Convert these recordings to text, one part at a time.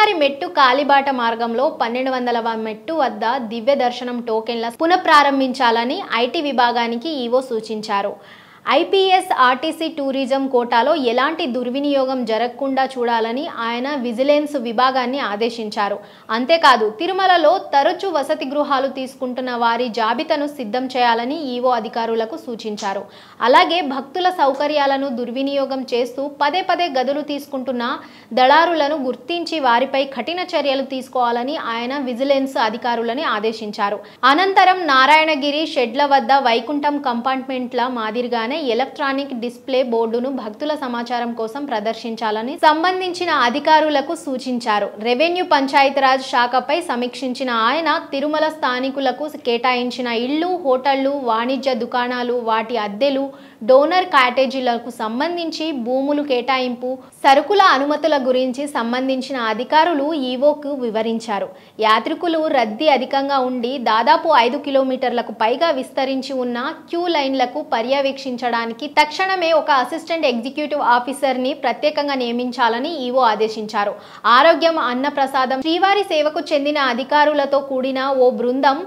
శ్రీవారి మెట్టు కాలిబాట మార్గంలో 1200వ మెట్టు వద్ద దివ్య దర్శనం టోకెన్ల పునఃప్రారంభించాలని ఐటీ విభాగానికి ఈవో సూచించారు. ఐపీఎస్ ఆర్టీసీ టూరిజం కోటాలో ఎలాంటి దుర్వినియోగం జరగకుండా చూడాలని ఆయన విజిలెన్స్ విభాగాన్ని ఆదేశించారు. అంతేకాదు తిరుమలలో తరచూ వసతి గృహాలు తీసుకుంటున్న వారి జాబితాను సిద్ధం చేయాలని ఈవో అధికారులకు సూచించారు. అలాగే భక్తుల సౌకర్యాలను దుర్వినియోగం చేస్తూ పదే పదే గదులు తీసుకుంటున్న దళారులను గుర్తించి వారిపై కఠిన చర్యలు తీసుకోవాలని ఆయన విజిలెన్స్ అధికారులని ఆదేశించారు. అనంతరం నారాయణగిరి షెడ్ల వద్ద వైకుంఠం కంపార్ట్మెంట్ల మాదిరిగానే ఎలక్ట్రానిక్ డిస్ప్లే బోర్డును భక్తుల సమాచారం కోసం ప్రదర్శించాలని సంబంధించిన అధికారులకు సూచించారు. రెవెన్యూ పంచాయతీరాజ్ శాఖపై సమీక్షించిన ఆయన తిరుమల స్థానికులకు కేటాయించిన ఇళ్లు, హోటళ్లు, వాణిజ్య దుకాణాలు, వాటి అద్దెలు, డోనర్ కాటేజీలకు సంబంధించి భూములు కేటాయింపు, సరుకుల అనుమతుల గురించి సంబంధించిన అధికారులు ఈవోకు వివరించారు. యాత్రికులు రద్దీ అధికంగా ఉండి దాదాపు 5 కిలోమీటర్లకు పైగా విస్తరించి ఉన్న క్యూ లైన్లకు పర్యవేక్షించడానికి తక్షణమే ఒక అసిస్టెంట్ ఎగ్జిక్యూటివ్ ఆఫీసర్ని ప్రత్యేకంగా నియమించాలని ఈవో ఆదేశించారు. ఆరోగ్యం, అన్నప్రసాదం, శ్రీవారి సేవకు చెందిన అధికారులతో కూడిన ఓ బృందం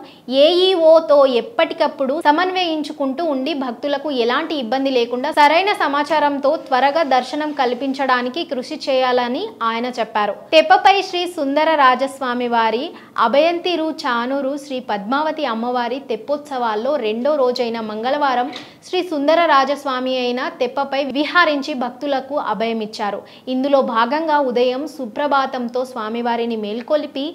ఏఈఓతో ఎప్పటికప్పుడు సమన్వయించుకుంటూ ఉండి భక్తులకు ఎలాంటి ఇబ్బంది లేకుండా సరైన సమాచారంతో త్వరగా దర్శనం కల్పించడానికి కృషి చేయాలని ఆయన చెప్పారు. తెప్పపై శ్రీ సుందర రాజస్వామి వారి, అభయంతిరు చానూరు శ్రీ పద్మావతి అమ్మవారి తెప్పోత్సవాల్లో రెండో రోజైన మంగళవారం శ్రీ సుందర రాజస్వామి అయిన తెప్పపై విహారించి భక్తులకు అభయమిచ్చారు. ఇందులో భాగంగా ఉదయం సుప్రభాతంతో స్వామివారిని మేల్కొలిపి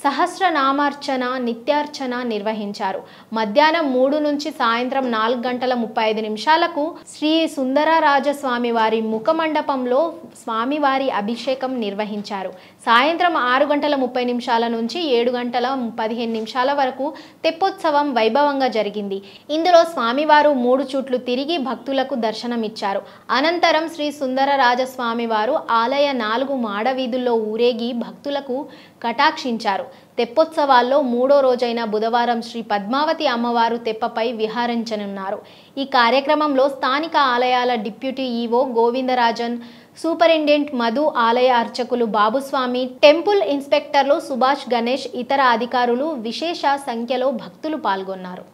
సహస్రనామార్చన, నిత్యార్చన నిర్వహించారు. మధ్యాహ్నం 3 నుంచి సాయంత్రం 4 గంటల 35 నిమిషాలకు శ్రీ సుందరరాజస్వామి వారి ముఖమండపంలో స్వామివారి అభిషేకం నిర్వహించారు. సాయంత్రం 6 గంటల 30 నిమిషాల నుంచి 7 గంటల 15 నిమిషాల వరకు తెప్పోత్సవం వైభవంగా జరిగింది. ఇందులో స్వామివారు 3 చుట్లు తిరిగి భక్తులకు దర్శనమిచ్చారు. అనంతరం శ్రీ సుందరరాజస్వామి వారు ఆలయ 4 మాడవీధుల్లో ఊరేగి భక్తులకు కటాక్షించారు. తెప్పోత్సవాల్లో 3వ రోజైన బుధవారం శ్రీ పద్మావతి అమ్మవారు తెప్పపై విహరించనున్నారు. ఈ కార్యక్రమంలో స్థానిక ఆలయాల deputy EO Govindarajan, superintendent Madhu, ఆలయ అర్చకులు బాబుస్వామి, టెంపుల్ ఇన్స్పెక్టర్లు సుభాష్, గణేష్, ఇతర అధికారులు విశేష సంఖ్యలో భక్తులు పాల్గొన్నారు.